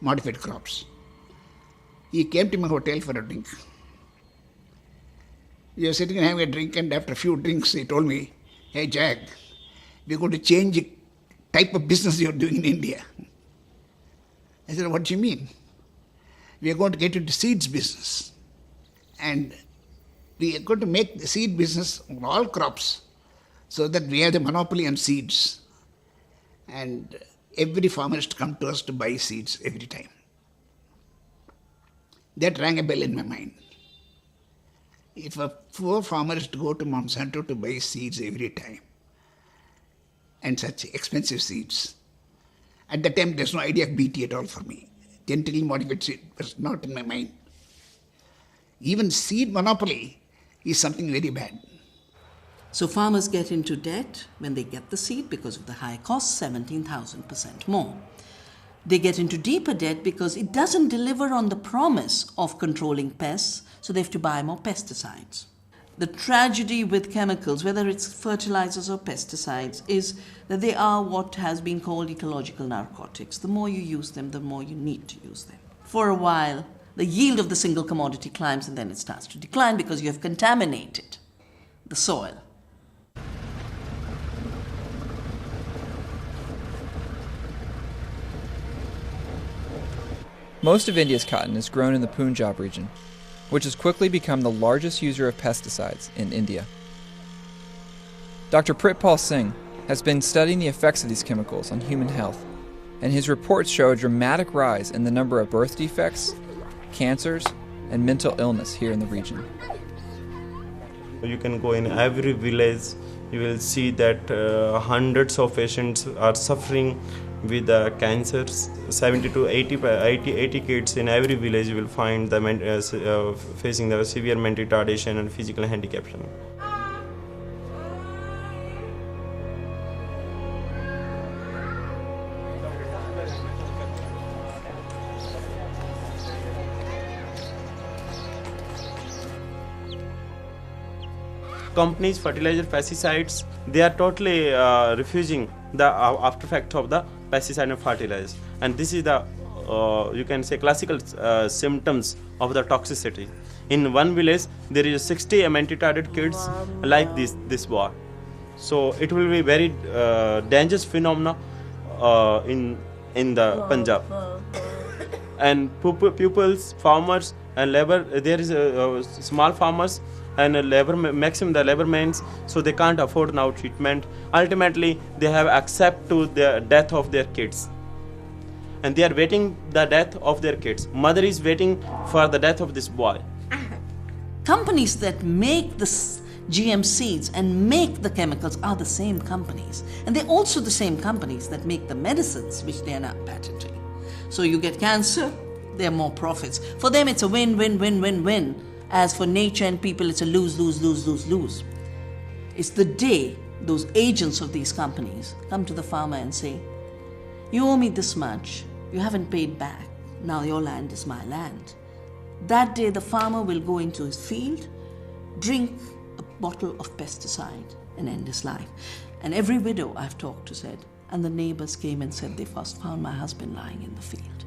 modified crops. He came to my hotel for a drink. We were sitting and having a drink, and after a few drinks, he told me, "Hey, Jack, we're going to change the type of business you're doing in India." I said, "What do you mean?" "We are going to get into seeds business. And we are going to make the seed business on all crops so that we have the monopoly on seeds. And every farmer is to come to us to buy seeds every time." That rang a bell in my mind. If a poor farmer is to go to Monsanto to buy seeds every time, and such expensive seeds, at that time there's no idea of BT at all for me. Genetically modified seed was not in my mind. Even seed monopoly is something very bad. So farmers get into debt when they get the seed because of the high cost, 17,000% more. They get into deeper debt because it doesn't deliver on the promise of controlling pests, so they have to buy more pesticides. The tragedy with chemicals, whether it's fertilizers or pesticides, is that they are what has been called ecological narcotics. The more you use them, the more you need to use them. For a while, the yield of the single commodity climbs, and then it starts to decline because you have contaminated the soil. Most of India's cotton is grown in the Punjab region, which has quickly become the largest user of pesticides in India. Dr. Pritpal Singh has been studying the effects of these chemicals on human health, and his reports show a dramatic rise in the number of birth defects, cancers, and mental illness here in the region. You can go in every village, you will see that hundreds of patients are suffering with cancers. 70 to 80 kids in every village you will find them facing the severe mental retardation and physical handicap. Companies, fertilizer, pesticides, they are totally refusing the after effect of the pesticide and fertilizer, and this is the you can say classical symptoms of the toxicity. In one village there is 60 mentally kids like this boy, so it will be very dangerous phenomena in the Punjab. And pupils, farmers and labor, there is small farmers and maximum the labor means, so they can't afford now treatment. Ultimately they have accept to the death of their kids, and they are waiting the death of their kids. Mother is waiting for the death of this boy. Companies that make the GM seeds and make the chemicals are the same companies, and they're also the same companies that make the medicines which they are not patenting. So you get cancer, there are more profits. For them it's a win, win, win, win, win. As for nature and people, it's a lose, lose, lose, lose, lose. It's the day those agents of these companies come to the farmer and say, "You owe me this much, you haven't paid back, now your land is my land." That day the farmer will go into his field, drink a bottle of pesticide and end his life. And every widow I've talked to said, and the neighbors came and said they first found my husband lying in the field.